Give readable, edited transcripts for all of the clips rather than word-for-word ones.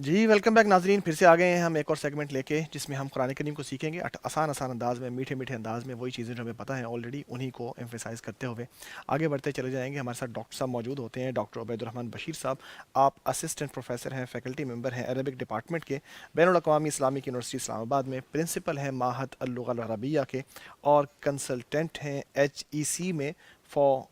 जी welcome back नाजरीन, फिर से आ गए हैं हम एक और सेगमेंट लेके जिसमें हम कुरान करीम को सीखेंगे आसान आसान अंदाज में, मीठे मीठे अंदाज में। वही चीज़ें जो हमें पता है ऑलरेडी, उन्हीं को एम्फेसाइज करते हुए आगे बढ़ते चले जाएंगे। हमारे साथ डॉक्टर साहब मौजूद होते हैं, डॉक्टर उबैदुर्रहमान बशीर साहब। आप असिस्टेंट प्रोफेसर हैं, फैकल्टी मेंबर हैं अरबिक डिपार्टमेंट के, बैनुल अक़वामी इस्लामिक यूनिवर्सिटी इस्लामाबाद में, प्रिंसिपल हैं माहद अल-लुग़ा अल-अरबिया के, और कंसल्टेंट हैं HEC में for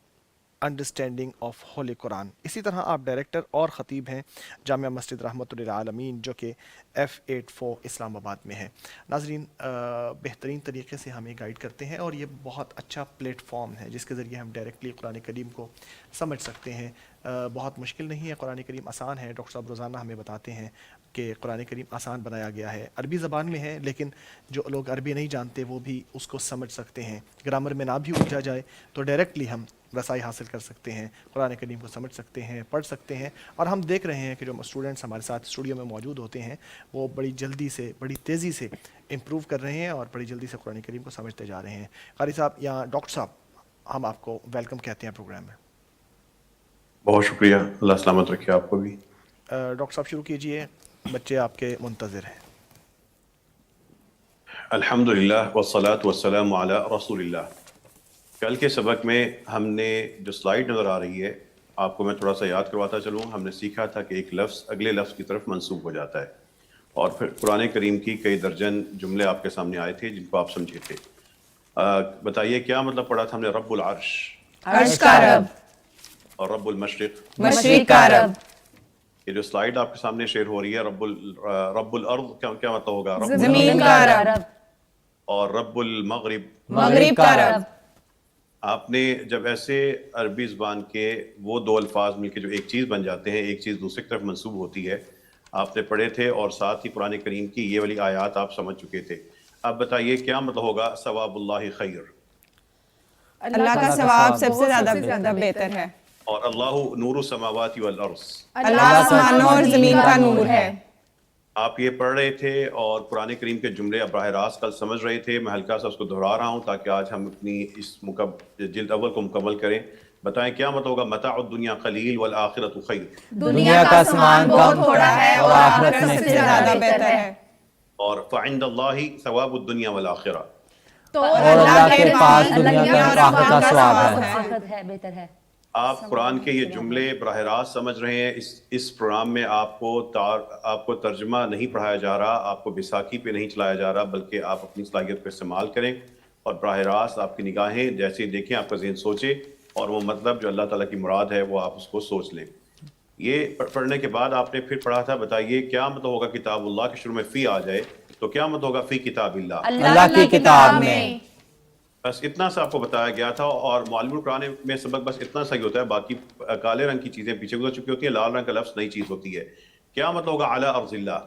understanding of Holi Quran. इसी तरह आप डायरेक्टर और ख़तीब हैं जामिया मस्जिद रहमतुल्लिल आलमीन, जो कि F84 इस्लामाबाद में है। नाजरीन, बेहतरीन तरीके से हमें गाइड करते हैं और ये बहुत अच्छा प्लेटफॉर्म है जिसके ज़रिए हम डायरेक्टली कुरान करीम को समझ सकते हैं। बहुत मुश्किल नहीं है, कुरान करीम आसान है। डॉक्टर साहब रोज़ाना हमें बताते हैं कि कुरान करीम आसान बनाया गया है। अरबी ज़बान में है, लेकिन जो लोग अरबी नहीं जानते वो भी उसको समझ सकते हैं। ग्रामर में ना भी उलझा जाए तो डायरेक्टली हम रसाई हासिल कर सकते हैं, कुरान करीम को समझ सकते हैं, पढ़ सकते हैं। और हम देख रहे हैं कि जो स्टूडेंट्स हमारे साथ स्टूडियो में मौजूद होते हैं वो बड़ी जल्दी से, बड़ी तेज़ी से इम्प्रूव कर रहे हैं और बड़ी जल्दी से कुरान करीम को समझते जा रहे हैं। कारी साहब या डॉक्टर साहब, हम आपको वेलकम कहते हैं प्रोग्राम में। बहुत शुक्रिया, अल्लाह सलामत रखे आपको भी। डॉक्टर साहब शुरू कीजिए, बच्चे आपके मुंतज़िर हैं। अल्हम्दुलिल्लाह वस्सलातु वस्सलामु अला रसूलिल्लाह। कल के सबक में हमने जो स्लाइड नज़र आ रही है, आपको मैं थोड़ा सा याद करवाता चलूँ। हमने सीखा था कि एक लफ्ज़ अगले लफ्ज़ की तरफ मंसूब हो जाता है, और फिर कुरान करीम की कई दर्जन जुमले आपके सामने आए थे जिनको आप समझे थे। बताइए क्या मतलब पढ़ा था हमने? रब्बुल अर्श, अर्श का रब, और रब्बुल मशरिक, मशरिक का रब। ये जो स्लाइड आपके सामने शेयर हो रही है, रब्बुल अर्द क्या क्या मतलब होगा? रब्बुल जमीन का रब, और रब्बुल मगरिब, मगरिब का रब। आपने जब ऐसे अरबी ज़बान के वो दो अल्फाज मिलकर जो एक चीज़ बन जाते हैं, एक चीज़ दूसरी तरफ मंसूब होती है, आपने पढ़े थे, और साथ ही कुरान करीम की ये वाली आयत आप समझ चुके थे। अब बताइए क्या मतलब होगा सवाबुल्लाहि खैर? अल्लाह का सवाब सबसे ज्यादा बेहतर है। और अल्लाहु नूरु समावाति वल अर्ज़, अल्लाह आसमानों और जमीन का नूर है। आप ये पढ़ रहे थे और कुरान करीम के जुमले अब बराह रास्त कल समझ रहे थे। मैं हल्का सा उसको दोहरा रहा हूँ ताकि आज हम अपनी इस जिल्द अव्वल को मुकम्मल करें। बताएं क्या मतलब होगा मताउद दुनिया कलील वल आखिरतु खैर? दुनिया का सामान बहुत थोड़ा है और आखिरत सबसे ज्यादा बेहतर है। और फ़इंदल्लाहि सवाबुद दुनिया वल आखिरा, तो अल्लाह के पास दुनिया और आखिरत का सवाब है, बेहतर है। आप कुरान के ये जुमले बराह रास्त समझ रहे हैं। इस प्रोग्राम में आपको तर्जमा नहीं पढ़ाया जा रहा, आपको बैसाखी पे नहीं चलाया जा रहा, बल्कि आप अपनी सलाहियत को इस्तेमाल करें और बराह रास्त आपकी निगाहें जैसे देखें, आपका ज़हन सोचे, और वो मतलब जो अल्लाह ताला की मुराद है वो आप उसको सोच लें। ये पढ़ने के बाद आपने फिर पढ़ा था, बताइए क्या मतलब होगा किताबुल्लाह के शुरू में फ़ी आ जाए तो क्या मतलब होगा फ़ी किताबिल्लाह? अल्लाह की किताब में। बस इतना सा आपको बताया गया था। और मालूम कुरान में सबक बस इतना सा ही होता है, बाकी काले रंग की चीजें पीछे गुजर चुकी होती है, लाल रंग का लफ्ज नई चीज होती है। क्या मतलब होगा अला अर्ज़िल्लाह?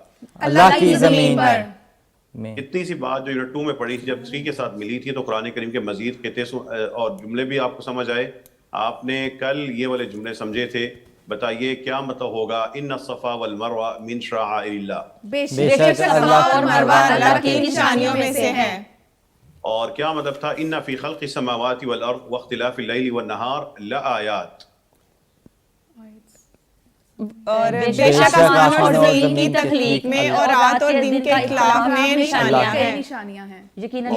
अल्लाह की जमीन पर। इतनी सी बात जो यूनिट 2 में पढ़ी थी, जब 3 के साथ मिली थी, तो कुरान करीम के मजीद कहते और जुमले भी आपको समझ आए। आपने कल ये वाले जुमले समझे थे। बताइए क्या मतलब होगा इन्न सफ़ा वल मरवा मिन शआइरिल्लाह? बेशक सफ़ा और मरवा अल्लाह की निशानियों में से हैं। और क्या मतलब था इन्ना फी खल्क़ि समावाति वल अर्द वख्तिलाफ़िल लैली वन नहार लआयात? और बेशक आसमान और जमीन की तख्लीक में और रात और दिन के इख्तिलाफ में निशानियां हैं। यकीनन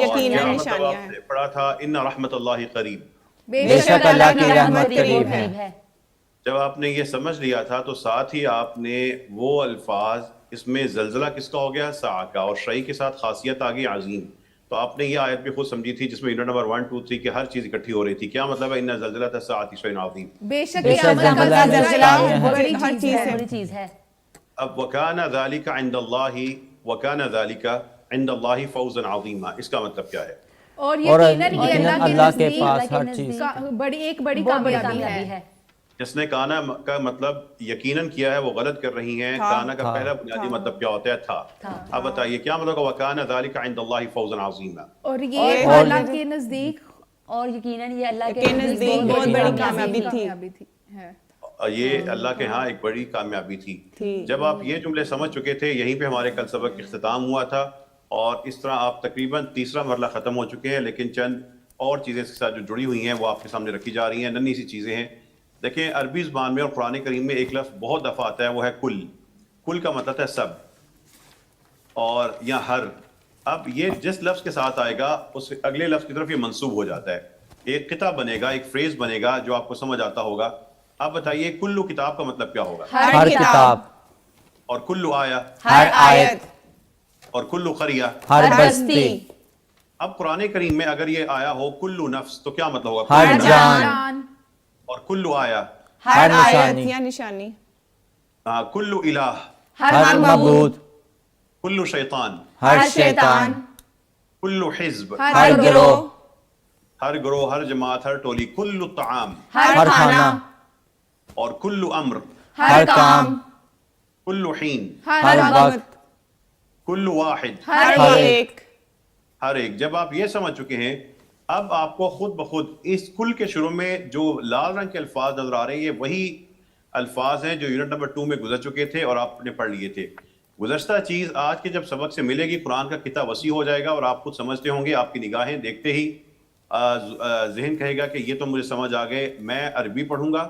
निशानियां हैं। पढ़ा था इन्ना रहमतुल्लाहि करीब, बेशक अल्लाह की रहमत करीब है। जब आपने ये समझ लिया था तो साथ ही आपने वो अल्फाज, इसमें जल्जला किसका हो गया? सा का, और शई के साथ खासियत आ गई अजीम। तो आपने ये आयत भी खुद समझी थी जिसमें यूनिट नंबर 1 2 3 की हर चीज इकट्ठी हो रही थी। क्या मतलब है इन्ना ज़ल्ज़लत अस्साअति शैउन अज़ीम? बेशक हर चीज है। अब वकाना ज़ालिका इंदल्लाहि वकाना ज़ालिका इंदल्लाहि फौज़न अज़ीमा, इसका मतलब क्या है? और यकीनन ये अल्लाह के पास हर चीज बड़ी कामयाबी है। जिसने काना का मतलब यकीनन किया है वो गलत कर रही हैं। काना का पहला बुनियादी मतलब क्या होता है? था। अब बताइए क्या मतलब वकाना ज़ालिका इंदल्लाहि फौज़न अज़ीमा? और ये अल्लाह के नजदीक, और यकीनन ये अल्लाह के नजदीक बहुत बड़ी कामयाबी थी। ये अल्लाह के यहाँ एक बड़ी कामयाबी थी। जब आप ये जुमले समझ चुके थे, यहीं पे हमारे कल सबक इख्तिताम हुआ था, और इस तरह आप तकरीबन तीसरा मरला ख़त्म हो चुके हैं। लेकिन चंद और चीज़ें इसके साथ जो जुड़ी हुई हैं वो आपके सामने रखी जा रही हैं, नन्ही सी चीज़ें हैं। देखें, अरबी ज़बान में और कुरान करीम में एक लफ्ज़ बहुत दफ़ा आता है, वो है कुल। کل کا مطلب ہے سب اور یا ہر. اب یہ جس لفظ کے ساتھ آئے گا اس اگلے لفظ کی طرف یہ منسوب ہو جاتا ہے. ایک قطعہ بنے گا, ایک فریز بنے گا جو آپ کو سمجھ آتا ہوگا. اب بتائیے کلو کتاب کا مطلب کیا ہوگا؟ ہر کتاب, اور کلو آیا, ہر آیت, اور کلو قریہ, ہر بستی. اب قرآن کریم میں اگر یہ آیا ہو کلو نفس تو کیا مطلب ہوگا؟ ہر کلو نفس. جان, اور کلو آیا, ہر آیت نشانی. یا نشانی, کلو الہ, ہر معبود, کلو شیطان, ہر شیطان, کلو حزب, ہر گروہ, ہر گروہ, ہر جماعت, ہر ٹولی, کلو طعام, ہر کھانا, اور کلو امر, ہر کام, کلو حین, ہر وقت, کلو واحد, ہر ایک. ہر ایک. جب آپ یہ سمجھ چکے ہیں اب آپ کو خود بخود اس کل کے شروع میں جو لال رنگ کے الفاظ نظر آ رہے ہیں یہ وہی الفاظ ہیں جو یونٹ نمبر 2 میں گزر چکے تھے اور آپ نے پڑھ لیے تھے. گزشتہ چیز آج کے جب سبق سے ملے گی قرآن کا کتنا وسیع ہو جائے گا اور آپ خود سمجھتے ہوں گے. آپ کی نگاہیں دیکھتے ہی ذہن کہے گا کہ یہ تو مجھے سمجھ آ گئے, میں عربی پڑھوں گا.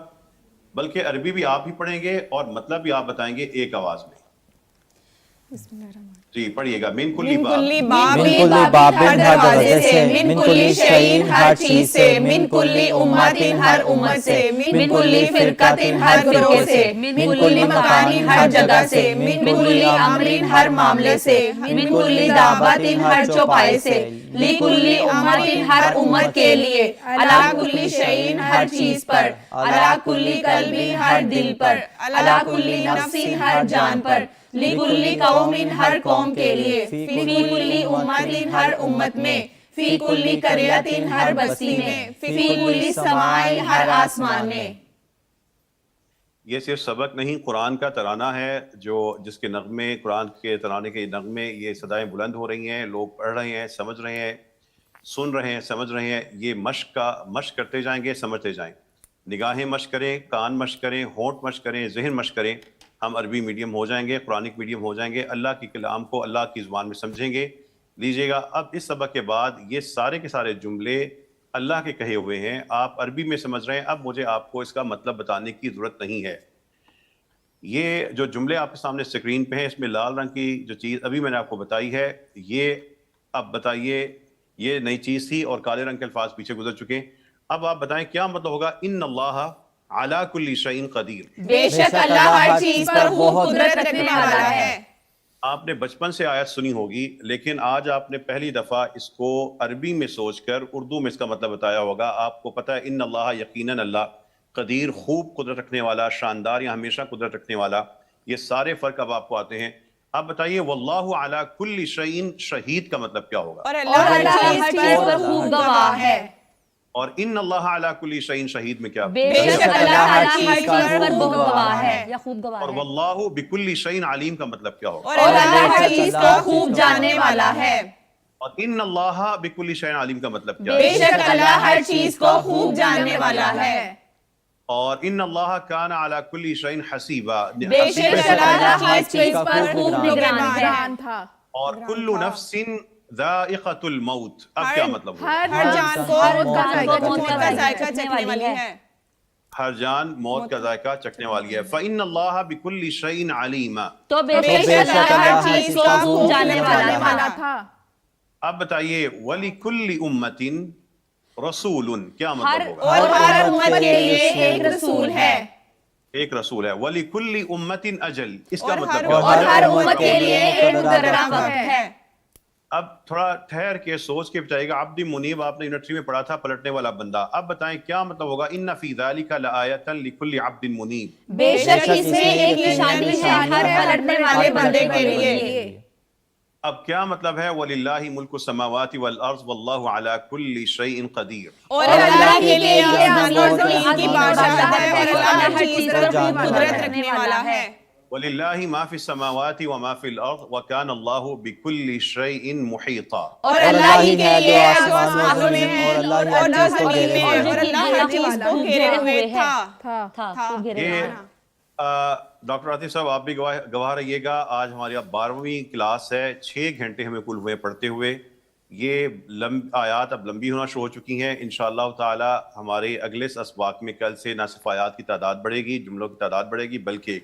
بلکہ عربی بھی آپ ہی پڑھیں گے اور مطلب بھی آپ بتائیں گے ایک آواز میں. جی پڑھیے گا. من کلی باب, من کلی بابن, ہر دروازے سے, من کلی شیء, ہر چیز سے, من کلی امتن, ہر امت سے, من کلی فرقتن, ہر فرقے سے, من کلی مکانن, ہر جگہ سے, من کلی امرن, ہر معاملے سے, من کلی دابتن, ہر چوپائے سے, لکلی امتن, ہر امت کے لیے, علی کلی شیء, ہر چیز پر, علی کلی قلبن, ہر دل پر, علی کلی نفس, ہر جان پر, لکلی قوم, ہر قوم کے لیے, فی کلی امت, ہر امت میں, فی کلی قریۃ, ہر بستی میں, فی کلی سماء, ہر آسمان میں. یہ صرف سبق نہیں قرآن کا ترانہ ہے جو جس کے نغمے, قرآن کے ترانے کے نغمے, یہ صدائیں بلند ہو رہی ہیں, لوگ پڑھ رہے ہیں, سمجھ رہے ہیں, سن رہے ہیں, سمجھ رہے ہیں. یہ مشق کرتے جائیں گے, سمجھتے جائیں. نگاہیں مشق کریں, کان مشق کریں, ہونٹ مشق کریں, ذہن مشق کریں. ہم عربی میڈیم ہو جائیں گے, قرآنک میڈیم ہو جائیں گے, اللہ کی کلام کو اللہ کی زبان میں سمجھیں گے. لیجئے گا اب اس سبق کے بعد یہ سارے کے سارے جملے اللہ کے کہے ہوئے ہیں, آپ عربی میں سمجھ رہے ہیں. اب مجھے آپ کو اس کا مطلب بتانے کی ضرورت نہیں ہے. یہ جو جملے آپ کے سامنے اسکرین پہ ہیں اس میں لال رنگ کی جو چیز ابھی میں نے آپ کو بتائی ہے, یہ اب بتائیے یہ نئی چیز تھی اور کالے رنگ کے الفاظ پیچھے گزر چکے. اب آپ بتائیں کیا مطلب ہوگا ان اللہ علی کل شیء قدیر. بے شک اللہ ہر چیز پر خوب قدرت رکھنے والا ہے. آپ نے بچپن سے آیت سنی ہوگی لیکن آج آپ نے پہلی دفعہ اس کو عربی میں سوچ کر اردو میں اس کا مطلب بتایا ہوگا. آپ کو پتہ ہے ان اللہ یقیناً اللہ قدیر خوب قدرت رکھنے والا, شاندار یا ہمیشہ قدرت رکھنے والا. یہ سارے فرق اب آپ کو آتے ہیں. آپ بتائیے واللہ علی کل شیء, شہید کا مطلب کیا ہوگا؟ اور اللہ ہر چیز پر خوب گواہ ہے. اور ان اللہ علی کل شیء, شہید میں کیا؟ بے شک اللہ ہر چیز پر خوب گواہ ہے یا خوب گواہ اور ہے. واللہ بکل شیء علیم کا مطلب کیا ہوگا؟ اور اللہ ہر چیز کو خوب جاننے والا ہے. اور ان اللہ بکل شیء علیم کا مطلب کیا بے ہے؟ شک اللہ ہر چیز کو خوب جاننے والا ہے. اور ان اللہ کان علی کل شیء حسیبا, بے شک اللہ ہر چیز پر خوب نگران تھا. اور کل نفس ذائقۃ الموت. اب کیا مطلب ہوگا؟ ہر جان کو موت کا ذائقہ چکھنے والی ہے. ہر جان موت کا ذائقہ چکھنے والی ہے. فإن اللہ بکل شیء علیم. تو بے شک اللہ ہر چیز کو خوب جاننے والا تھا. اب بتائیے وَلِكُلِّ أُمَّةٍ رَسُولٌ, کیا مطلب ہوگا؟ اور ہر امت کے لیے ایک رسول ہے. ایک رسول ہے. وَلِكُلِّ أُمَّةٍ أَجَلٌ, اس کا مطلب اور ہر امت کے لیے ایک مقررہ وقت ہے. اب تھوڑا ٹھہر کے سوچ کے بتائیے گا. عبد منیب آپ نے یونٹری میں پڑھا تھا, پلٹنے والا بندہ. اب بتائیں کیا مطلب ہوگا ان فی ذلک لآیۃ لکل عبد منیب. بے شک اس میں ایک نشانی ہے ہر پلٹنے والے بندے کے لیے. اب کیا مطلب ہے وَلِلَّهِ مُلْكُ السَّمَاوَاتِ وَالْأَرْضِ وَاللَّهُ عَلَى كُلِّ شَيْءٍ قَدِيرٌ. اور اللہ کے لیے آسمان اور زمین کی بادشاہت ہے اور اللہ ہر چیز پر خوب قدرت رکھنے والا ہے. وَلِلَّهِ مَا فِي السَّمَاوَاتِ وَمَا فِي الْأَرْضِ وَكَانَ اللَّهُ بِكُلِّ شَيْءٍ مُحِيطًا. اور اللہ ہی کے لیے جو آسمانوں میں ہے اور جو زمین میں ہے اور اللہ ہر چیز کو گھیرے ہوئے تھا. یہ ڈاکٹر عاطف صاحب آپ بھی گواہ رہیے گا. آج ہماری اب 12ویں کلاس ہے, 6 گھنٹے ہمیں کل ہوئے پڑھتے ہوئے. یہ آیات اب لمبی ہونا شروع ہو چکی ہیں. انشاءاللہ تعالی ہمارے اگلے اسباق میں کل سے نہ صرف آیات کی تعداد بڑھے گی, جملوں کی تعداد بڑھے گی, بلکہ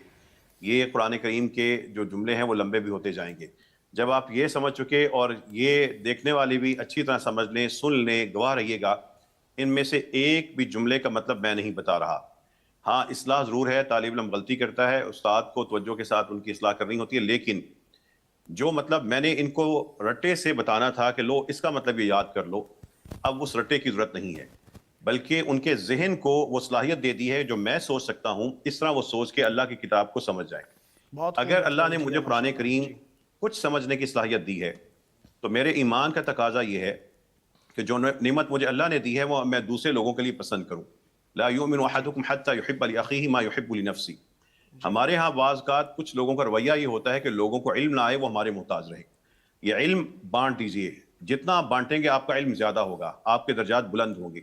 یہ قرآن کریم کے جو جملے ہیں وہ لمبے بھی ہوتے جائیں گے. جب آپ یہ سمجھ چکے اور یہ دیکھنے والے بھی اچھی طرح سمجھ لیں, سن لیں, گواہ رہیے گا, ان میں سے ایک بھی جملے کا مطلب میں نہیں بتا رہا. ہاں اصلاح ضرور ہے, طالب علم غلطی کرتا ہے, استاد کو توجہ کے ساتھ ان کی اصلاح کرنی ہوتی ہے, لیکن جو مطلب میں نے ان کو رٹے سے بتانا تھا کہ لو اس کا مطلب یہ یاد کر لو, اب اس رٹے کی ضرورت نہیں ہے, بلکہ ان کے ذہن کو وہ صلاحیت دے دی ہے جو میں سوچ سکتا ہوں اس طرح وہ سوچ کے اللہ کی کتاب کو سمجھ جائیں. اگر اللہ نے مجھے قرآن کریم کچھ سمجھنے کی صلاحیت دی ہے تو میرے ایمان کا تقاضا یہ ہے کہ جو نعمت مجھے اللہ نے دی ہے وہ میں دوسرے لوگوں کے لیے پسند کروں. لا یؤمن احدکم حتی یحب لأخیہ ما یحب لنفسہ. ہمارے ہاں بعض اوقات کچھ لوگوں کا رویہ یہ ہوتا ہے کہ لوگوں کو علم نہ آئے وہ ہمارے محتاج رہے. یہ علم بانٹ دیجئے, جتنا آپ بانٹیں گے آپ کا علم زیادہ ہوگا, آپ کے درجات بلند ہوں گے.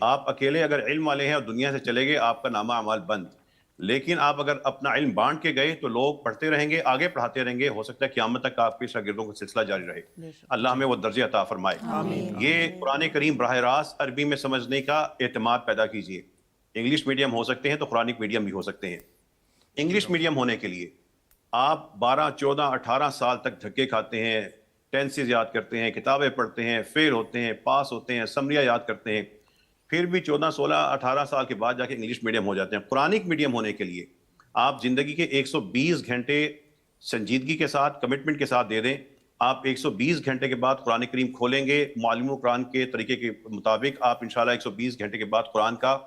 آپ اکیلے اگر علم والے ہیں اور دنیا سے چلے گئے آپ کا نامہ اعمال بند, لیکن آپ اگر اپنا علم بانٹ کے گئے تو لوگ پڑھتے رہیں گے, آگے پڑھاتے رہیں گے, ہو سکتا ہے قیامت تک آپ کے شاگردوں کا سلسلہ جاری رہے. اللہ ہمیں وہ درجے عطا فرمائے. یہ قرآن کریم براہ راست عربی میں سمجھنے کا اعتماد پیدا کیجئے. انگلش میڈیم ہو سکتے ہیں تو قرآنک میڈیم بھی ہو سکتے ہیں. انگلش میڈیم ہونے کے لیے آپ 12, 14, 18 سال تک دھکے کھاتے ہیں, ٹینسز یاد کرتے ہیں, کتابیں پڑھتے ہیں, فیل ہوتے ہیں, پاس ہوتے ہیں, سمریاں یاد کرتے ہیں, پھر بھی 14, 16, 18 سال کے بعد جا کے انگلش میڈیم ہو جاتے ہیں. قرآنک میڈیم ہونے کے لیے آپ زندگی کے 120 گھنٹے سنجیدگی کے ساتھ, کمٹمنٹ کے ساتھ دے دیں. آپ 120 گھنٹے کے بعد قرآن کریم کھولیں گے, معلم قرآن کے طریقے کے مطابق آپ انشاءاللہ 120 گھنٹے کے بعد قرآن کا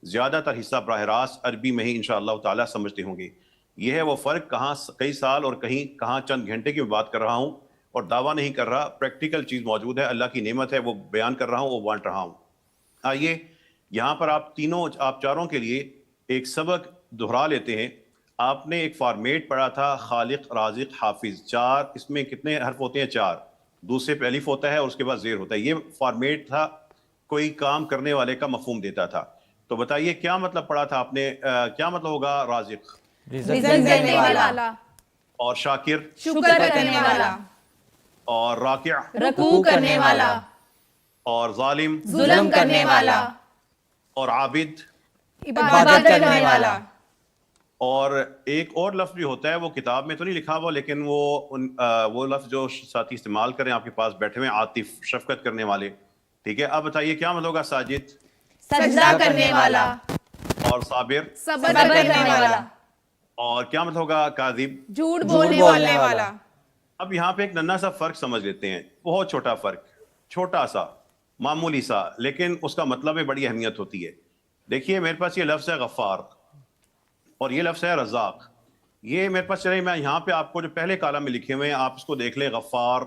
زیادہ تر حصہ براہ راست عربی میں ہی انشاءاللہ تعالیٰ سمجھتے ہوں گے. یہ ہے وہ فرق, کہاں کئی سال اور کہاں چند گھنٹے کی بات کر رہا ہوں اور دعویٰ نہیں کر رہا. پریکٹیکل چیز موجود ہے, اللہ کی نعمت ہے, وہ بیان کر رہا ہوں, وہ بانٹ رہا ہوں. آئیے یہاں پر آپ چاروں کے لیے ایک سبق دہرا لیتے ہیں. آپ نے ایک فارمیٹ پڑھا تھا, خالق, رازق, حافظ. 4, اس میں کتنے حرف ہوتے ہیں؟ 4. دوسرے پہ الف ہوتا ہے اور اس کے بعد زیر ہوتا ہے. یہ فارمیٹ تھا, کوئی کام کرنے والے کا مفہوم دیتا تھا. تو بتائیے کیا مطلب پڑھا تھا آپ نے؟ کیا مطلب ہوگا رازق؟ رزق دینے والا. اور شاکر؟ شکر کرنے والا. اور راکع؟ رکوع کرنے والا. اور ظالم؟ ظلم کرنے والا. اور عابد؟ عبادت کرنے والا. اور ایک اور لفظ بھی ہوتا ہے, وہ کتاب میں تو نہیں لکھا ہوا, لیکن وہ لفظ جو ساتھی استعمال کریں آپ کے پاس بیٹھے ہوئے, عاطف, شفقت کرنے والے. ٹھیک ہے, اب بتائیے کیا مطلب ہوگا ساجد؟ سجدہ کرنے والا. اور صابر؟ صبر کرنے والا. اور کیا مطلب ہوگا کاذب؟ جھوٹ بولنے والا. اب یہاں پہ ایک ننھا سا فرق سمجھ لیتے ہیں, بہت چھوٹا فرق, چھوٹا سا, معمولی سا, لیکن اس کا مطلب میں بڑی اہمیت ہوتی ہے. دیکھیے میرے پاس یہ لفظ ہے غفار اور یہ لفظ ہے رزاق. یہ میرے پاس چلے, میں یہاں پہ آپ کو جو پہلے کالم میں لکھے ہوئے ہیں آپ اس کو دیکھ لیں. غفار,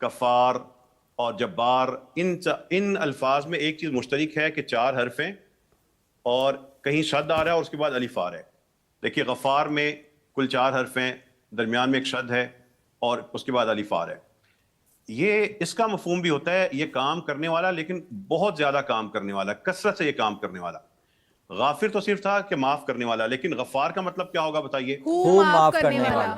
کفار اور جبار, ان الفاظ میں ایک چیز مشترک ہے کہ 4 حرف ہیں اور کہیں شد آ رہا ہے اور اس کے بعد الف آ رہا ہے. دیکھیے غفار میں کل 4 حرف ہیں, درمیان میں ایک شد ہے اور اس کے بعد الف آ رہا ہے. یہ اس کا مفہوم بھی ہوتا ہے یہ کام کرنے والا, لیکن بہت زیادہ کام کرنے والا, کثرت سے یہ کام کرنے والا. غافر تو صرف تھا کہ معاف کرنے والا, لیکن غفار کا مطلب کیا ہوگا بتائیے؟ خوب معاف کرنے والا.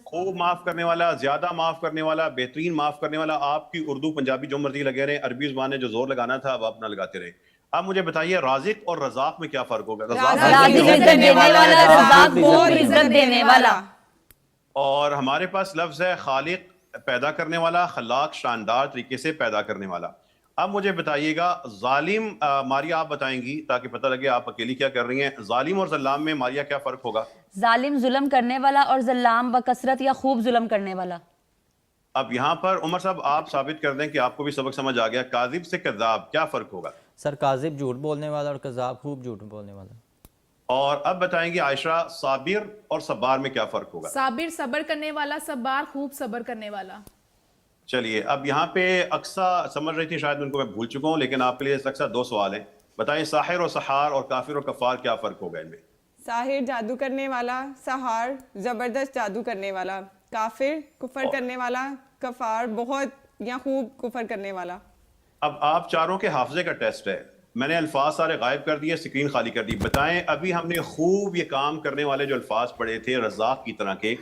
خوب معاف کرنے والا, زیادہ معاف کرنے والا, بہترین معاف کرنے والا. آپ کی اردو پنجابی جو مرضی لگے رہے, عربی زبان نے جو زور لگانا تھا اب آپ نہ لگاتے رہے. اب مجھے بتائیے رازق اور رزاق میں کیا فرق ہوگا؟ رزق دینے والا, رزاق کو رزق دینے والا. اور ہمارے پاس لفظ ہے خالق, پیدا کرنے والا, خلاق, شاندار طریقے سے پیدا کرنے والا. اب مجھے بتائیے گا ظالم, ماریا آپ بتائیں گی تاکہ پتہ لگے آپ اکیلی کیا کر رہی ہیں. ظالم اور ظلام میں ماریا کیا فرق ہوگا؟ ظالم ظلم کرنے والا اور ظلام بکثرت یا خوب ظلم کرنے والا. اب یہاں پر عمر صاحب آپ ثابت کر دیں کہ آپ کو بھی سبق سمجھ آ گیا. کاذب سے کذاب کیا فرق ہوگا؟ سر کاذب جھوٹ بولنے والا اور کذاب خوب جھوٹ بولنے والا. اور اب بتائیں گے عائشہ صابر اور صبار میں کیا فرق ہوگا؟ صابر صبر کرنے والا, صبار خوب صبر کرنے والا. چلیے اب یہاں پہ اقصا سمجھ رہی تھی, شاید ان کو میں بھول چکا ہوں, لیکن آپ کے لیے اقصا 2 سوال ہیں. بتائیں ساحر اور سحار اور کافر اور کفار کیا فرق ہوگا ان میں؟ ساحر جادو کرنے والا, سحار زبردست جادو کرنے والا, کافر کفر کرنے والا, کفار بہت یا خوب کفر کرنے والا. اب آپ چاروں کے حافظے کا ٹیسٹ ہے, میں نے الفاظ سارے غائب کر دیے, اسکرین خالی کر دی. بتائیں ابھی ہم نے خوب یہ کام کرنے والے جو الفاظ پڑھے تھے رزاق کی طرح کے,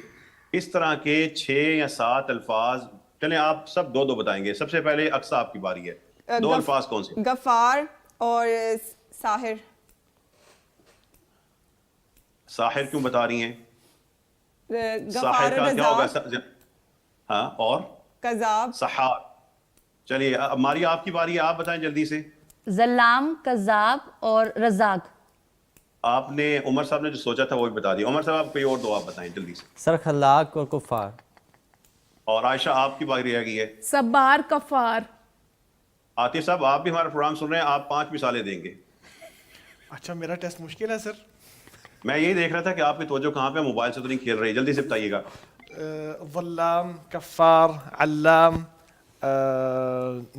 اس طرح کے 6 یا 7 الفاظ, چلیں آپ سب 2 بتائیں گے. سب سے پہلے اقصا آپ کی باری ہے, 2 الفاظ کون سے؟ غفار اور ساحر. ساحر کیوں بتا رہی ہیں؟ غفار साहिर का क्या होगा? रज़ाक, हाँ, और कज़ाब, सहार। चलिए अब हमारी आपकी बारी है, आप बताएं जल्दी से। जल्लाम, कज़ाब और रज़ाक। आपने उमर साहब ने जो सोचा था वो भी बता दिया। उमर साहब आप कोई और दो आप बताएं जल्दी से। सर खलाक और कुफार। और आयशा आपकी बारी रह गई है। सब्बार, कफार। आतिफ साहब आप भी हमारा प्रोग्राम सुन रहे हैं, आप 5 मिसालें देंगे। अच्छा मेरा टेस्ट मुश्किल है सर। मैं यही देख रहा था कि आपकी तवज्जो कहाँ पे, मोबाइल से तो नहीं खेल रही, जल्दी से बताइएगा। वल्लाम, कफ़ार, अल्लाम,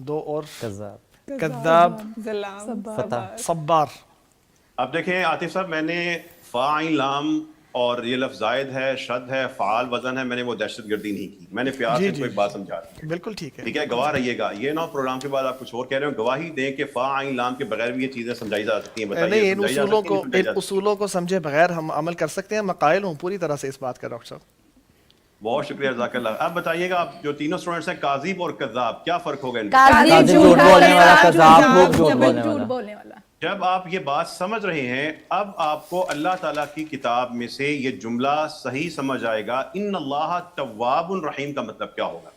दो और कज़ाब, कज़्ज़ाब, ज़लाम, फतह। सब्बार। अब देखें आतिफ साहब, मैंने फ़ाइल लाम और ये लफ्ज़ ज़ायद है, शद है, फ़ाल वज़न है, मैंने वो दहशतगर्दी नहीं की, मैंने प्यार जी, से जी, कोई जी। बात समझा दी। बिल्कुल ठीक है। ठीक है, गवाह रहिएगा। ये ना प्रोग्राम के बाद आप कुछ और कह रहे हो, गवाही दें कि फ़ाइल लाम के बगैर भी ये चीज़ें समझाई जा सकती हैं। नहीं, बताइए इन समझाई जा उसूलों सकती को हैं, नहीं समझाई इन जा सकती? उसूलों को समझे बगैर हम अमल कर सकते हैं। मैं कायल हूँ पूरी तरह से इस बात का डॉक्टर साहब। बहुत शुक्रिया, जज़ाकल्लाह। अब बताइएगा, आप जो तीनों स्टूडेंट्स हैं, काज़िब और कज़्ज़ाब, क्या फ़र्क होगा इनमें? काज़िब झूठ बोलने वाला, कज़ाब खूब झूठ बोलने झूठ वाला। बोलने वाला। जब आप ये बात समझ रहे हैं, अब आपको अल्लाह ताला की किताब में से ये जुमला सही समझ आएगा। इन्नल्लाह तव्वाबुन रहीम का मतलब क्या होगा?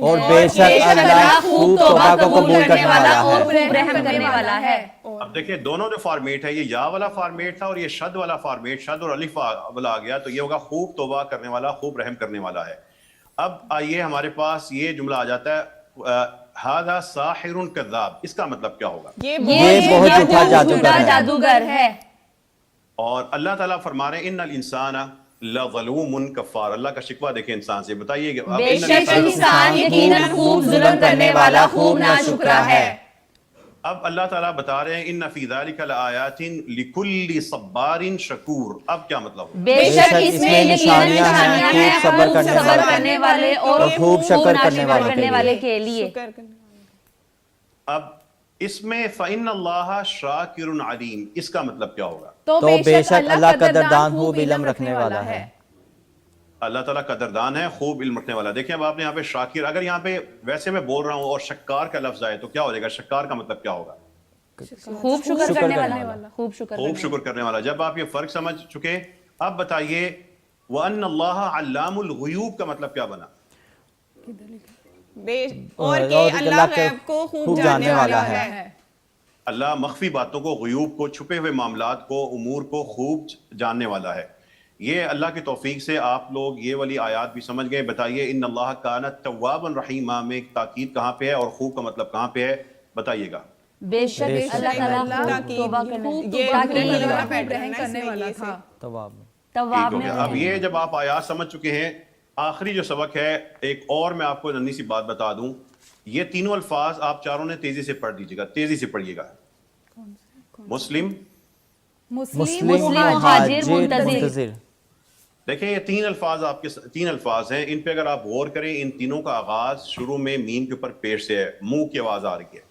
और बेशक अल्लाह खूब तौबा को कबूल करने वाला और है। खूब रहम करने वाला है। अब देखिए दोनों जो फॉर्मेट है, ये या वाला फॉर्मेट था और ये शद वाला फॉर्मेट, शद और अलिफ वाला आ गया, तो ये होगा खूब तौबा करने वाला, खूब रहम करने वाला है। अब आइए हमारे पास ये जुमला आ जाता है, हादा साहिरुन कज़्ज़ाब, इसका मतलब क्या होगा? ये बहुत झूठा जादूगर है। जादूगर है। और अल्लाह ताला फरमा रहे हैं इन्नल इंसाना लज़लूमुन कफ़ार। अल्लाह का शिकवा देखें इंसान से, बताइए कि अब बेशक इन्नल इंसान यकीनन खूब जुल्म करने वाला, खूब नाशुक्रा है। अब अल्लाह ताला बता रहे हैं इन्न फी ज़ालिका लआयातिन लिकुल्ली सब्बारिन शकूर। अब क्या मतलब होगा? बेशक इसमें निशानियां हैं निशानियां खूब हैं सब्र खूब सब्र करने वाले और खूब शक्र करने नाशुक्र वाले करने वाले के लिए। शुक्र करने वाला। अब इसमें फ़इन्नल्लाह शाकिरुन अलीम, इसका मतलब क्या होगा? तो बेशक अल्लाह कदरदान खूब इल्म रखने वाला है। अल्लाह ताला कदरदान है, खूब इल्म रखने वाला। देखिए अब आपने यहाँ पे शाकिर, अगर यहाँ पे वैसे मैं बोल रहा हूँ और शक्कार का लफ्ज आए तो क्या हो जाएगा? शक्कार का मतलब क्या होगा? खूब शुक्र करने वाला, खूब शुक्र खूब शुक्र करने वाला। जब आप ये फर्क समझ चुके, अब बताइए व अन्नल्लाह अल्लामुल गुयूब का मतलब क्या बना? और कि अल्लाह गैब को खूब जानने वाला है। अल्लाह मख्फी बातों को, गुयूब को, छुपे हुए मामलात को, उमूर को खूब जानने वाला है। ये अल्लाह की तौफीक से आप लोग ये वाली आयत भी समझ गए। बताइए इन्नल्लाह काना तव्वाबन रहीमा में ताकीद कहाँ पे है और खूब का मतलब कहाँ पे है? बताइएगा। बेशक अल्लाह ताला तौबा करने करने वाला था। तवाब। तवाब ठीक हो में गया। अब ये जब आप आयत समझ चुके हैं, आखिरी जो सबक है, एक और मैं आपको नन्ही सी बात बता दूं। ये तीनों अल्फाज आप चारों ने तेजी से पढ़ लीजिएगा, तेजी से पढ़िएगा। मुस्लिम, मुस्लिम, मुहाजिर, मुंतज़िर। मुंतज़िर। देखें ये तीन अल्फाज आपके तीन अल्फाज हैं, इन पे अगर आप गौर करें, इन तीनों का आगाज शुरू में मीम के ऊपर पेश से है, मुंह की आवाज आ रही है।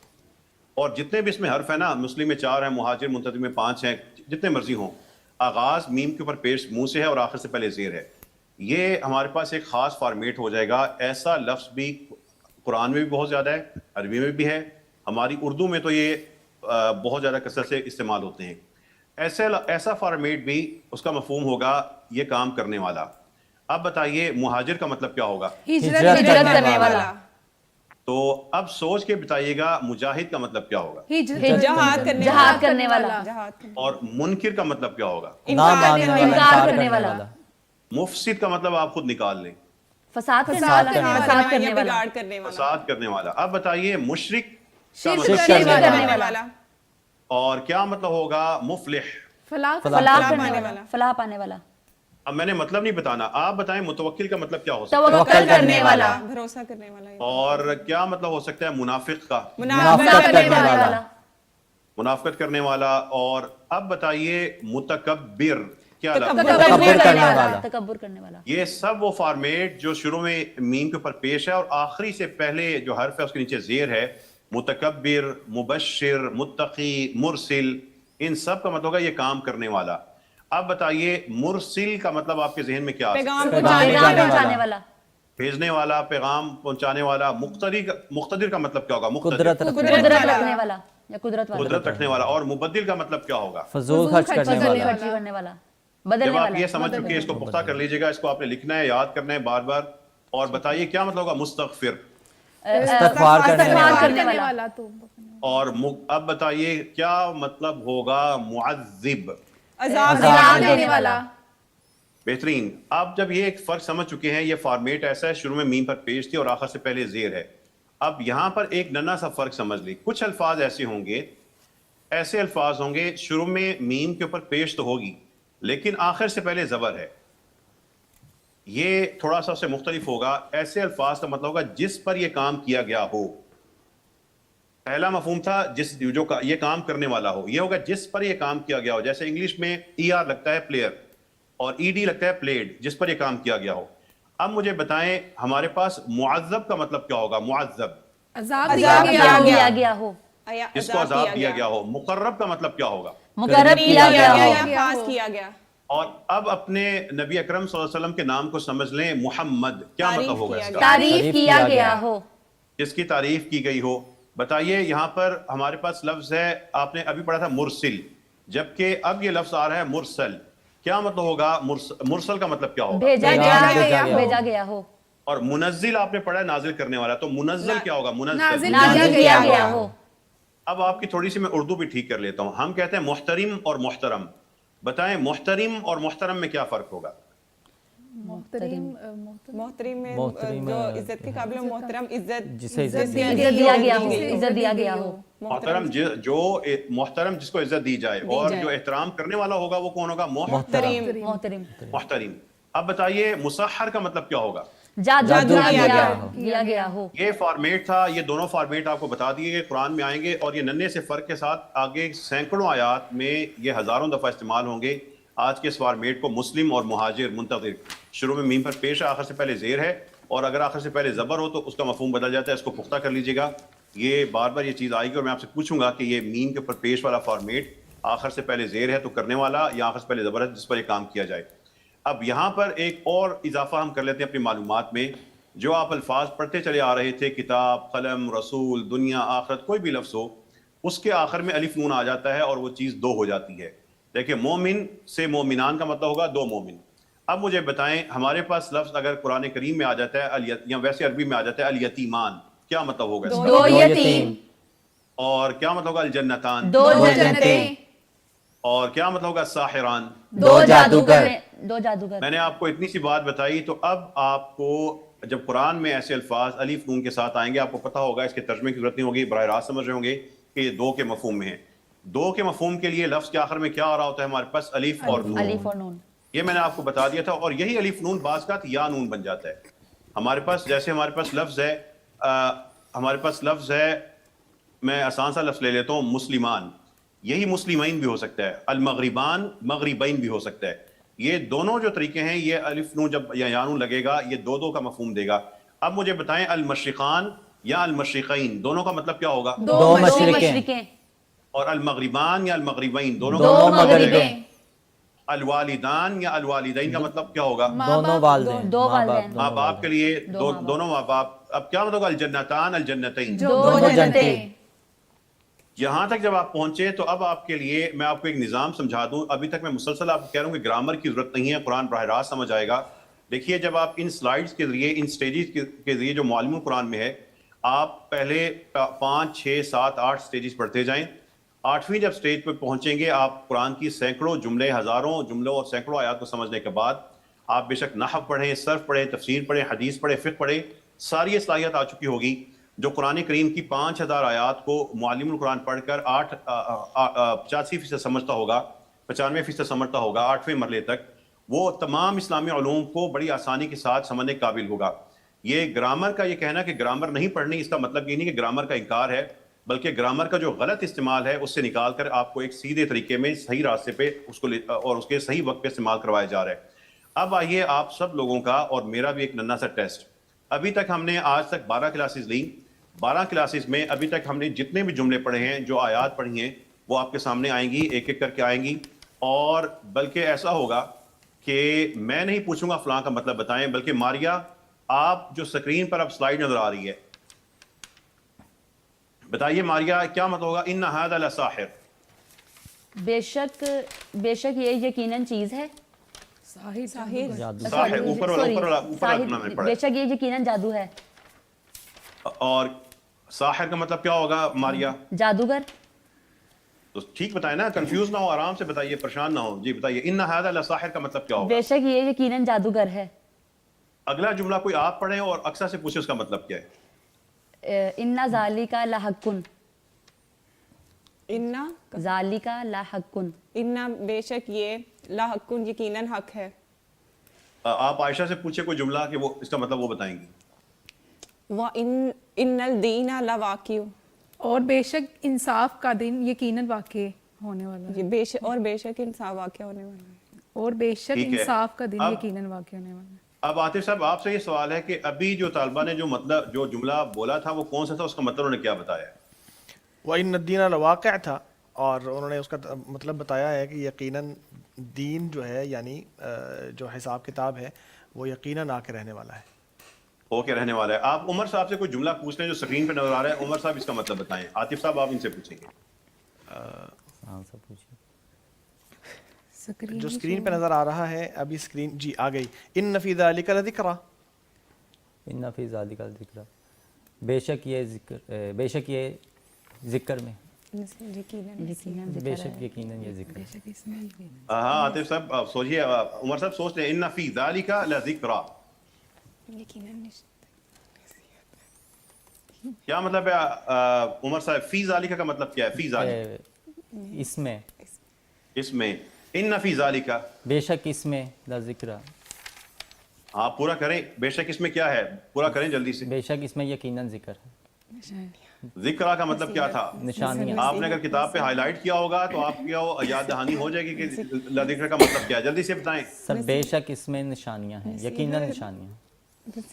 और जितने भी इसमें हर्फ है ना, मुस्लिम में 4 है, मुहाजिर मुंतज़िर में 5 हैं, जितने मर्जी हों, आगाज मीम के ऊपर पेश मुंह से है और आखिर से पहले ज़ेर है। ये हमारे पास एक खास फॉर्मेट हो जाएगा। ऐसा लफ्ज भी कुरान में भी बहुत ज्यादा है, अरबी में भी है, हमारी उर्दू में तो ये बहुत ज्यादा कसरत से इस्तेमाल होते हैं। ऐसा फॉर्मेट भी उसका मफहूम होगा ये काम करने वाला। अब बताइए मुहाजिर का मतलब क्या होगा? हिजरत करने वाला। तो अब सोच के बताइएगा मुजाहिद का मतलब क्या होगा? जहाद करने वाला। और मुनकिर का मतलब क्या होगा? ना मानने वाला, इनकार करने वाला। मुफसिद का मतलब आप खुद निकाल लें, फसाद करने वाला, फसाद करने वाला, बिगाड़ करने वाला। फसाद करने वाला। अब बताइए मुशरिक का शिर्क मतलब करने क्या वाला। होगा? वाला। और क्या मतलब होगा मुफलिह? फलाह फलाह करने वाला, फलाह पाने वाला। अब मैंने मतलब नहीं बताना, आप बताएं मुतवक्किल का मतलब क्या हो सकता है? तवक्कुल करने वाला, भरोसा करने वाला। और क्या मतलब हो सकता है मुनाफिक का? मुनाफिकत करने वाला। मुनाफिकत करने वाला। और अब बताइए मुतकब्बिर क्या तकब्बुर करने वाला। तकब्बुर करने वाला। ये सब वो फॉर्मेट जो शुरू में मीम के ऊपर पेश है और आखिरी से पहले जो हर्फ है उसके नीचे जेर है। मुतकब्बिर, मुबश्शिर, मुत्तकी, मुरसिल, इन सब का मतलब होगा ये काम करने वाला। अब बताइए मुरसिल का मतलब आपके जहन में क्या? पैगाम पहुंचाने वाला, भेजने वाला, पैगाम पहुंचाने वाला। मुक्तदिर का मतलब क्या होगा? कुदरत कुदरत रखने वाला या कुदरत वाला, कुदरत रखने वाला। और मुबद्दिल का मतलब क्या होगा? फजूल खर्च करने वाला। खर्ची करने वाला। بدلने जब आप वाला ये है। समझ चुके हैं इसको पुख्ता कर लीजिएगा, इसको आपने लिखना है, याद करना है बार बार। और बताइए क्या मतलब होगा मुस्तगफिर, इस्तगफार करने इस्तगफार वाला। करने वाला। वाला तो और अब बताइए क्या मतलब होगा मुअज़्ज़िब। अजाब अजाब देने वाला। बेहतरीन। अब जब ये एक फर्क समझ चुके हैं, ये फॉर्मेट ऐसा है, शुरू में मीम पर पेश थी और आखिर से पहले जेर है। अब यहां पर एक नन्हा सा फर्क समझ ली। कुछ अल्फाज ऐसे अल्फाज होंगे शुरू में मीम के ऊपर पेश तो होगी लेकिन आखिर से पहले जबर है, ये थोड़ा सा उससे मुख्तलिफ होगा। ऐसे अल्फाज का मतलब होगा जिस पर ये काम किया गया हो। पहला मफहूम था ये काम करने वाला हो, ये होगा जिस पर ये काम किया गया हो। जैसे इंग्लिश में ER लगता है प्लेयर और ED लगता है प्लेड, जिस पर ये काम किया गया हो। अब मुझे बताएं हमारे पास मुअज़्ज़ब का मतलब क्या होगा? मुअज़्ज़ब अजाब अजाब दिया गया हो, जिसको अजाब दिया गया हो। मुकर्रब का मतलब क्या होगा? मुकर्रब किया गया हो। या पास किया गया। और अब अपने नबी अकरम सल्लल्लाहु अलैहि वसल्लम के नाम को समझ लें, मुहम्मद, क्या तारीफ मतलब होगा किया इसका? तारीफ किया गया हो, जिसकी तारीफ की गई हो। बताइए यहाँ पर हमारे पास लफ्ज है, आपने अभी पढ़ा था मुरसिल, जबकि अब ये लफ्ज आ रहा है मुरसल। क्या मतलब होगा? मुरसल का मतलब क्या होगा? भेजा गया हो। और मुनज्जिल आपने पढ़ा है नाजिल करने वाला, तो मुनज्जल क्या होगा? नाजिल नाजिल किया गया हो। अब आपकी थोड़ी सी मैं उर्दू भी ठीक कर लेता हूं। हम कहते हैं मुहतरिम और मुहतरम। बताएं मुहतरिम और मुहतरम में क्या फर्क होगा? मोहतरम में मोहतरम, जो इज्जत के काबिल, मोहतरम इज्जत जिसे इज्जत इज्जत दिया गया हो, इज्जत दिया गया हो। मोहतरम जिसको इज्जत दी जाए, और जो एहतराम करने वाला होगा वो कौन होगा? मोहतरिम। मोहतरिम। अब बताइए मुसहर का मतलब क्या होगा? जादू किया किया गया हो। ये फॉर्मेट था, ये दोनों फॉर्मेट आपको बता दिए कुरान में आएंगे, और ये नन्हे से फर्क के साथ आगे सैकड़ों आयात में ये हजारों दफा इस्तेमाल होंगे। आज के इस फॉर्मेट को मुस्लिम और मुहाजिर मुंतज़िर, शुरू में मीम पर पेश है, आखिर से पहले जेर है, और अगर आखिर से पहले जबर हो तो उसका मफहूम बदल जाता है। इसको पुख्ता कर लीजिएगा। ये बार बार ये चीज़ आएगी और मैं आपसे पूछूंगा कि ये मीम के ऊपर पेश वाला फॉर्मेट आखिर से पहले जेर है तो करने वाला, या आखिर से पहले जबर है जिस पर यह काम किया जाए। अब यहाँ पर एक और इजाफा हम कर लेते हैं अपनी मालूमात में। जो आप अल्फाज पढ़ते चले आ रहे थे, किताब, कलम, रसूल, दुनिया, आखिरत, कोई भी लफ्ज़ हो, उसके आखिर में अलिफ नून आ जाता है और वो चीज़ दो हो जाती है। देखिए मोमिन से मोमिनान का मतलब होगा दो मोमिन। अब मुझे बताएं हमारे पास लफ्ज़ अगर कुरान करीम में आ जाता है या वैसे अरबी में आ जाता है अल-यतीमान, क्या मतलब होगा इसका? दो यतीम। और क्या मतलब होगा? अल-जन्नतान। दो जन्नतें। और क्या मतलब होगा? साहिरान। दो जादूगर। मैंने आपको इतनी सी बात बताई, तो अब आपको जब कुरान में ऐसे अल्फाज अलीफ नून के साथ आएंगे आपको पता होगा, इसके तर्जमे की जरूरत नहीं होगी, बराह रास्त समझ रहे होंगे कि ये दो के मफहूम में है। दो के मफहूम के लिए लफ्ज के आखिर में क्या आ रहा होता है हमारे पास? अलीफ और नून। ये मैंने आपको बता दिया था, और यही अलीफ नून बाज़ का या नून बन जाता है हमारे पास। जैसे हमारे पास लफ्ज है, मैं आसान सा लफ्ज ले लेता हूँ, मुस्लिमान, यही मुस्लिमैन भी हो सकता है, अल-मग़रिबान मग़रिबैन भी हो सकता है। ये दोनों जो तरीके हैं, ये अलिफ नून जब या नून लगेगा ये दो का मफहूम देगा। अब मुझे बताएं अल-मशरिक़ान या अल-मशरिक़ैन, दोनों का मतलब क्या होगा? दो मशरिक़ें। और अल-मग़रिबान या अल-मग़रिबैन, दोनों दो का मग़रिबें। अल-वालिदान या अल-वालिदैन का मतलब क्या होगा? दोनों वालिदैन। दो वालिदैन। माँ बाप के लिए दोनों माँ बाप। अब क्या मतलब अल-जन्नतान अल-जन्नतैन, दो जन्नतें। यहां तक जब आप पहुंचे तो अब आपके लिए मैं आपको एक निज़ाम समझा दूं। अभी तक मैं मुसलसल आपको कह रहा हूं कि ग्रामर की जरूरत नहीं है, कुरान बराह रास्त समझ आएगा। देखिए जब आप इन स्लाइड्स के जरिए, इन स्टेजेस के जरिए जो मालूम कुरान में है, आप पहले 5, 6, 7, 8 स्टेजेस पढ़ते जाएं। 8वीं जब स्टेज पर पहुंचेंगे आप कुरान की सैकड़ों जुमले, हजारों जुमलों और सैकड़ों आयात को समझने के बाद आप बेशक नहव पढ़ें, सर्फ पढ़ें, तफसीर पढ़ें, हदीस पढ़ें, फ़िक़्ह पढ़ें, सारी सलाहियत आ चुकी होगी। जो कुरान करीम की 5000 आयात को मुअल्लिमुल कुरान पढ़कर 85% समझता होगा, 95% समझता होगा 8वें मरले तक, वो तमाम इस्लामी उलूम को बड़ी आसानी के साथ समझने के काबिल होगा। ये ग्रामर का ये कहना कि ग्रामर नहीं पढ़नी, इसका मतलब ये नहीं कि ग्रामर का इनकार है, बल्कि ग्रामर का जो गलत इस्तेमाल है उससे निकाल कर आपको एक सीधे तरीके में सही रास्ते पे उसको और उसके सही वक्त पे इस्तेमाल करवाया जा रहा है। अब आइए आप सब लोगों का और मेरा भी एक नन्हा सा टेस्ट। अभी तक हमने आज तक 12 क्लासेस ली। 12 क्लासेस में अभी तक हमने जितने भी जुमले पढ़े हैं, जो आयात पढ़ी हैं, वो आपके सामने आएंगी, एक एक करके आएंगी। और बल्कि ऐसा होगा कि मैं नहीं पूछूंगा फलां का मतलब बताएं, बल्कि मारिया आप जो स्क्रीन पर अब स्लाइड नजर आ रही है, बताइए मारिया क्या मतलब होगा? इन्ना हादा लसाहिर। बेशक ये यकीनन चीज है। साहिर ऊपर वाला में पढ़ा है। बेशक ये यकीनन जादू है। और साहिर का मतलब क्या होगा मारिया? जादूगर। तो ठीक बताए ना, कंफ्यूज ना हो, आराम से बताइए, परेशान ना हो। जी बताइए, इन्ना हादा लसाहिर का मतलब क्या होगा? बेशक ये यकीनन जादूगर है। अगला जुमला कोई आप पढ़ें और अक्सर से पूछे उसका मतलब क्या है? इन्ना ज़ालिका लहक्कुन। इन्ना ज़ालिका लहक्कुन। इन्ना बेशक ये लाहकुन यकीनन हक है। आप आयशा से पूछे कोई जुमला कि वो इसका मतलब वो बताएंगी। व इन्नल दीना लवाकिउ। और बेशक इंसाफ का दिन यकीनन वाक़ई होने वाला है। ये बेशक इंसाफ वाक़या होने वाला है। और बेशक ठीक है। इंसाफ का दिन अब- यकीनन वाक़ई होने वाला है। अब आतिफ साहब आपसे ये सवाल है कि अभी जो तालिबा ने जो जुमला बोला था वो कौन सा था, उसका मतलब उन्होंने क्या बताया? वह दीन लवाक़िअ था, और उन्होंने उसका मतलब बताया है कि यकीनन दीन जो है यानी जो हिसाब किताब है वो यकीनन आके रहने वाला है, होके रहने वाला है। आप उमर साहब से कोई जुमला पूछ लें जो स्क्रीन पे नजर आ रहा है। उमर साहब इसका मतलब बताएं। आतिफ साहब आप इनसे पूछेंगे। जो स्क्रीन पे नज़र आ रहा है अभी स्क्रीन जी आ गई। इन्न फ़ी ज़ालिका लज़िक्रा। इन्ना फी ज़ालिका ज़िक्र, बेशक ये जिक्र में, बेशक यकीनन ये जिक्र है। हाँ आतिफ साहब आप सोचिए, उमर साहब सोच लें। इन्ना फी ज़ालिका लज़िक्रा क्या मतलब है? उमर साहब फी ज़ालिका का मतलब क्या है? फी ज़ालिका इसमें इन्ना फी ज़ालिका, बेशक इसमें ला जिक्र, आप पूरा करें। बेशक इसमें क्या है, पूरा करें जल्दी से। बेशक इसमें यकीनन जिक्र है, जिक्रा का मतलब क्या था? निशानियाँ। आपने अगर किताब पे हाईलाइट किया होगा तो आपकी वो याद दहानी हो जाएगी कि लज़िक्र का मतलब क्या है। जल्दी से बताएं। सर बेशक इसमें निशानियाँ हैं, यकीनन निशानियाँ।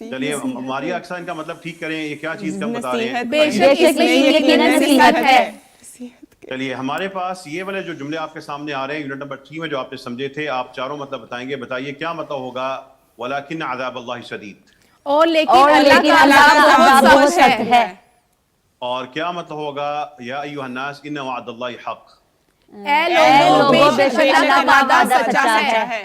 चलिए मारिया अक्सर इनका मतलब ठीक करें, ये क्या चीज का बता रहे हैं? बेशक इसमें यकीनन नसीहत है। चलिए हमारे पास ये वाले जो जुमले आपके सामने आ रहे हैं यूनिट नंबर 3 में जो आपने समझे थे, आप चारों मतलब बताएंगे। बताइए क्या मतलब होगा? वलाकिन अज़ाब अल्लाह शदीद। और लेकिन अल्लाह का अज़ाब बहुत सख्त है। और क्या मतलब होगा? या अय्युहन्नास इन्ना वअदल्लाहि हक़। ऐ लोगों बेशक अल्लाह का वादा सच्चा है।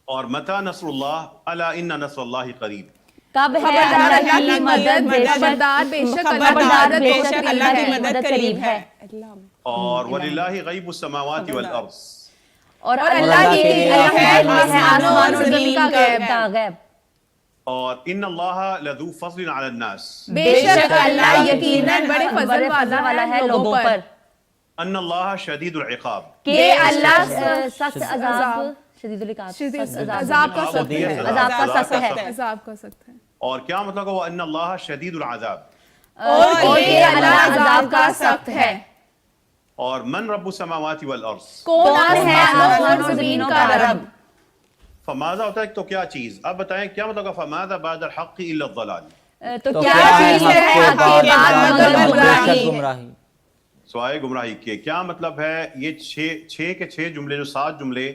और मता नसरुल्लाह अला इन्ना नसरुल्लाहि करीब। कब है खबरदार अल्लाह की मदद, खबरदार बेशक खबरदार अल्लाह बेशक अल्लाह की मदद करीब है। और वलिल्लाहि गैबुस समावाति वल अर्ज़। और अल्लाह की है है आसमान और ज़मीन का गैब। गैब। और इन्नल्लाह लज़ू फ़ज़लिन अलन नास। बेशक अल्लाह यकीनन बड़े फजल वाला है लोगों पर। अन्नल्लाह शदीदुल इक़ाब। कि अल्लाह सख्त अज़ाब, शदीदुल इक़ाब, अज़ाब का सख्त है। अज़ाब का सख्त है। अज़ाब का सख्त है। और क्या मतलब होगा? अन्नल्लाह शदीदुल अज़ाब। और ये अल्लाह अज़ाब का सख्त है। और मन रब्बुस समावाति वल अर्ज़। कौन है आसमान और ज़मीन का रब? फमाज़ा होता है तो क्या चीज? अब बताएं क्या मतलब होगा? फमाज़ा बअदल हक़्क़ि इल्ला ज़लाल। तो क्या चीज़ है हक़ के बाद मगर गुमराही। गुमराही। सवाए गुमराही के क्या मतलब है? ये छह के 6 जुमले, जो 7 जुमले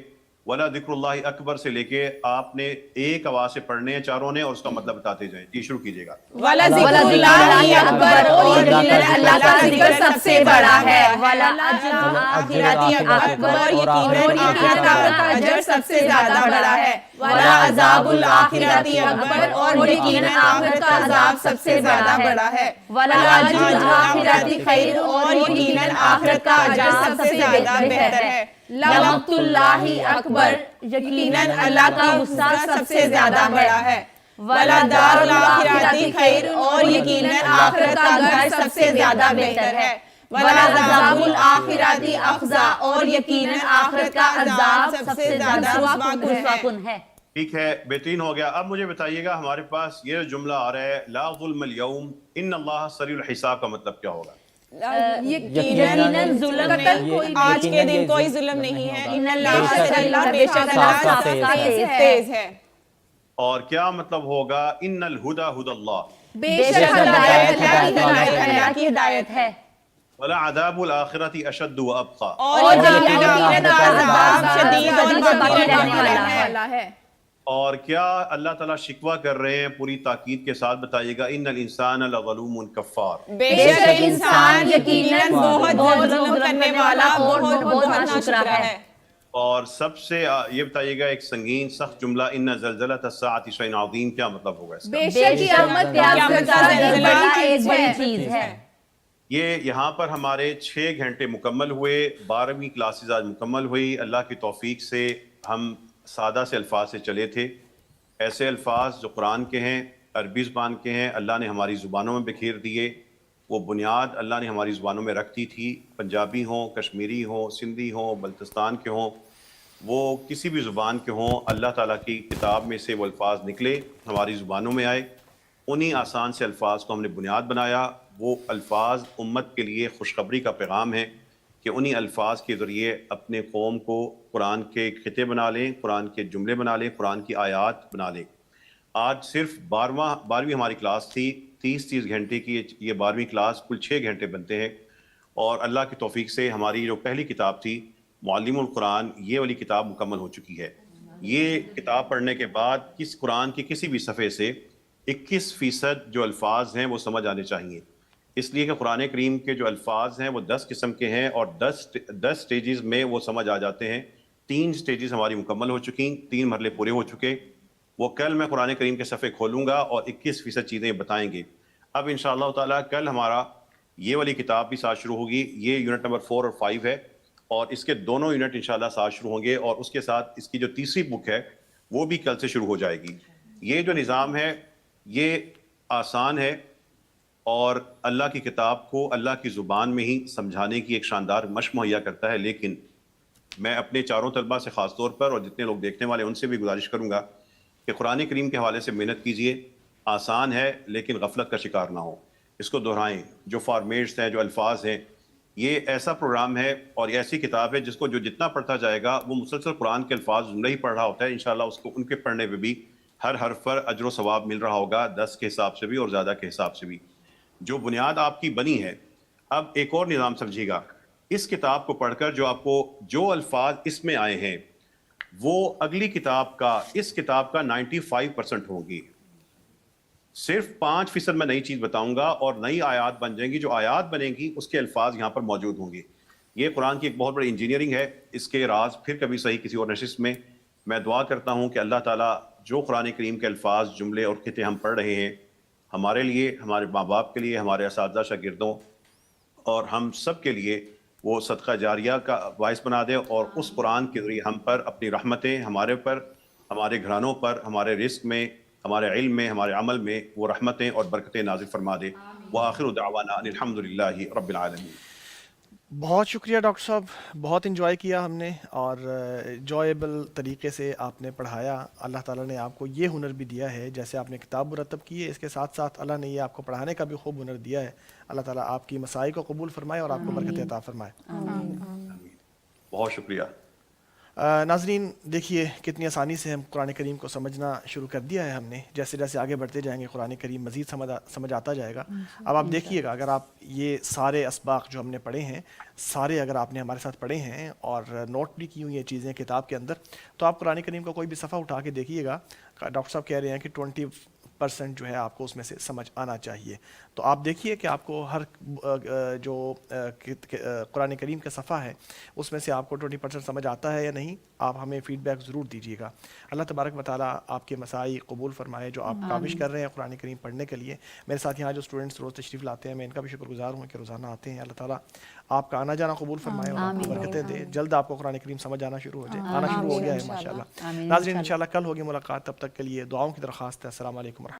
वला ज़िक्रुल्लाहि अकबर से लेके आपने एक आवाज से पढ़ने हैं चारों ने, और उसका मतलब बताते जाएं। जी शुरू कीजिएगा। वला ज़िक्रुल्लाहि अकबर, और यकीनन अल्लाह का जिक्र सबसे बड़ा है। वला अजर आखिरती अकबर, और यकीनन आखिरत का अजर सबसे ज्यादा बड़ा है। वला अज़ाबुल आखिरती अकबर, और यकीनन आखिरत का अज़ाब सबसे ज्यादा बड़ा है। वला अजर आखिरती खैर, और यकीनन आखिरत का अजर सबसे ज्यादा बेहतर है। लमक़तुल्लाहि अकबर, यकीनन अल्लाह का गुस्सा सबसे ज्यादा बड़ा है। वला दारुल आखिरती खैर, और यकीनन आखिरत का घर सबसे ज्यादा बेहतर है। वला अज़ाबुल आखिरती अफ़ज़ा, और यकीनन आखिरत का अज़ाब सबसे ज्यादा रुस्वाकुन है। ठीक है, बेहतरीन हो गया। अब मुझे बताइएगा, हमारे पास ये जुमला आ रहा है ला ज़ुल्मल यौम इन्नल्लाह सरीउल हिसाब का मतलब क्या होगा? यकीनन जुल्म नहीं, आज के दिन कोई जुल्म नहीं है। इन्नल्लाह बेशक अल्लाह तेज है। और क्या मतलब होगा? इन्नल हुदा हुदल्लाह। बेशक अल्लाह की हिदायत है। वला अज़ाबुल आखिरती अशद्दु व अबक़ा। और यकीनन अज़ाब शदीद और बाकी रहने वाला है। और क्या अल्लाह ताला शिकवा कर रहे हैं? पूरी ताकीद के साथ बताइएगा। इन्नल इंसान लज़लूमुन कफ़्फ़ार। बेशक इंसान यकीनन बहुत जुल्म करने वाला और बहुत नाशुक्र है। اور سب سے یہ بتائیے گا ایک سنگین سخت جملہ ان زلزلۃ الساعۃ شیء عظیم کیا مطلب ہوگا اس کا؟ بے شک قیامت قیامت کا ایک بڑی چیز ہے. یہ یہاں پر ہمارے 6 گھنٹے مکمل ہوئے، 12ویں کلاسز آج مکمل ہوئی. اللہ کی توفیق سے ہم سادہ سے الفاظ سے چلے تھے، ایسے الفاظ جو قرآن کے ہیں، عربی زبان کے ہیں، اللہ نے ہماری زبانوں میں بکھیر دیے. وہ بنیاد اللہ نے ہماری زبانوں میں رکھ دی تھی، پنجابی ہوں، کشمیری ہوں، سندھی ہوں، بلتستان کے ہوں، وہ کسی بھی زبان کے ہوں، اللہ تعالیٰ کی کتاب میں سے وہ الفاظ نکلے، ہماری زبانوں میں آئے. انہی آسان سے الفاظ کو ہم نے بنیاد بنایا. وہ الفاظ امت کے لیے خوشخبری کا پیغام ہے کہ انہی الفاظ کے ذریعے اپنے قوم کو قرآن کے خطے بنا لیں، قرآن کے جملے بنا لیں، قرآن کی آیات بنا لیں. آج صرف 12ویں ہماری کلاس تھی، 30 گھنٹے کی یہ 12ویں کلاس، کل 6 گھنٹے بنتے ہیں. اور اللہ کی توفیق سے ہماری جو پہلی کتاب تھی معلم القرآن، یہ والی کتاب مکمل ہو چکی ہے. یہ کتاب پڑھنے کے بعد قرآن کی کسی بھی صفحے سے 21% جو الفاظ ہیں وہ سمجھ آنے چاہیے. اس لیے کہ قرآن کریم کے جو الفاظ ہیں وہ 10 قسم کے ہیں اور 10 سٹیجز میں وہ سمجھ آ جاتے ہیں. 3 سٹیجز ہماری مکمل ہو چکی، 3 مرحلے پورے ہو چکے. وہ کل میں قرآن کریم کے صفحے کھولوں گا اور 21% چیزیں بتائیں گے. اب انشاءاللہ تعالیٰ کل ہمارا یہ والی کتاب بھی ساتھ شروع ہوگی. یہ یونٹ نمبر 4 اور 5 ہے اور اس کے دونوں یونٹ انشاءاللہ ساتھ شروع ہوں گے. اور اس کے ساتھ اس کی جو تیسری بک ہے وہ بھی کل سے شروع ہو جائے گی. یہ جو نظام ہے یہ آسان ہے اور اللہ کی کتاب کو اللہ کی زبان میں ہی سمجھانے کی ایک شاندار مشق مہیا کرتا ہے. لیکن میں اپنے چاروں طلبہ سے خاص طور پر اور جتنے لوگ دیکھنے والے ان سے بھی گزارش کروں گا کہ قرآن کریم کے حوالے سے محنت کیجئے. آسان ہے لیکن غفلت کا شکار نہ ہو، اس کو دہرائیں. جو فارمیٹس ہیں، جو الفاظ ہیں، یہ ایسا پروگرام ہے اور ایسی کتاب ہے جس کو جو جتنا پڑھتا جائے گا وہ مسلسل قرآن کے الفاظ جملے ہی پڑھ رہا ہوتا ہے. انشاءاللہ اس کو ان کے پڑھنے پہ بھی ہر حرف پر اجر و ثواب مل رہا ہوگا، 10 کے حساب سے بھی اور زیادہ کے حساب سے بھی. جو بنیاد آپ کی بنی ہے، اب ایک اور نظام سمجھیے گا. اس کتاب کو پڑھ کر جو آپ کو جو الفاظ اس میں آئے ہیں وہ اگلی کتاب کا، اس کتاب کا 95% ہوں گی. صرف 5% میں نئی چیز بتاؤں گا اور نئی آیات بن جائیں گی. جو آیات بنیں گی اس کے الفاظ یہاں پر موجود ہوں گے. یہ قرآن کی ایک بہت بڑی انجینئرنگ ہے. اس کے راز پھر کبھی صحیح کسی اور نشست میں. میں دعا کرتا ہوں کہ اللہ تعالیٰ جو قرآن کریم کے الفاظ، جملے اور خطے ہم پڑھ رہے ہیں، ہمارے لیے، ہمارے ماں باپ کے لیے، ہمارے اساتذہ شاگردوں اور ہم سب کے لیے وہ صدقہ جاریہ کا باعث بنا دے اور اس قرآن کے ذریعے ہم پر اپنی رحمتیں، ہمارے پر، ہمارے گھرانوں پر، ہمارے رزق میں، ہمارے علم میں، ہمارے عمل میں وہ رحمتیں اور برکتیں نازل فرما دے. وآخر دعوانا ان الحمدللہ رب العالمین. بہت شکریہ ڈاکٹر صاحب، بہت انجوائے کیا ہم نے اور انجوائیبل طریقے سے آپ نے پڑھایا. اللہ تعالیٰ نے آپ کو یہ ہنر بھی دیا ہے، جیسے آپ نے کتاب مرتب کی ہے، اس کے ساتھ ساتھ اللہ نے یہ آپ کو پڑھانے کا بھی خوب ہنر دیا ہے. اللہ تعالیٰ آپ کی مساعی کو قبول فرمائے اور آپ کو برکت عطا فرمائے. بہت شکریہ. ناظرین دیکھیے کتنی آسانی سے ہم قرآن کریم کو سمجھنا شروع کر دیا ہے ہم نے. جیسے جیسے آگے بڑھتے جائیں گے قرآن کریم مزید سمجھ آتا جائے گا. اب آپ دیکھیے گا، اگر آپ یہ سارے اسباق جو ہم نے پڑھے ہیں سارے اگر آپ نے ہمارے ساتھ پڑھے ہیں اور نوٹ بھی کی ہوئی ہیں چیزیں کتاب کے اندر، تو آپ قرآن کریم کا کوئی بھی صفحہ اٹھا کے دیکھیے گا. ڈاکٹر صاحب کہہ رہے ہیں کہ 20% جو ہے آپ کو اس میں سے سمجھ آنا چاہیے. تو آپ دیکھیے کہ آپ کو ہر جو قرآن کریم کا صفحہ ہے اس میں سے آپ کو 20% سمجھ آتا ہے یا نہیں. آپ ہمیں فیڈ بیک ضرور دیجیے گا. اللہ تبارک و تعالیٰ آپ کے مساعی قبول فرمائے جو آپ کاوش کر رہے ہیں قرآن کریم پڑھنے کے لیے. میرے ساتھ یہاں جو اسٹوڈنٹس روز تشریف لاتے ہیں میں ان کا بھی شکر گزار ہوں کہ روزانہ آتے ہیں. اللہ تعالیٰ آپ کا آنا جانا قبول فرمائے اور آپ کو برکتیں دے. جلد آپ کو قرآن کریم سمجھ آنا شروع ہو جائے. آنا شروع ہو گیا ہے ماشاء اللہ. ناظرین انشاءاللہ کل ہوگی ملاقات. تب تک کے لیے دعاؤں کی درخواست ہے. السلام علیکم ورحمۃ اللہ.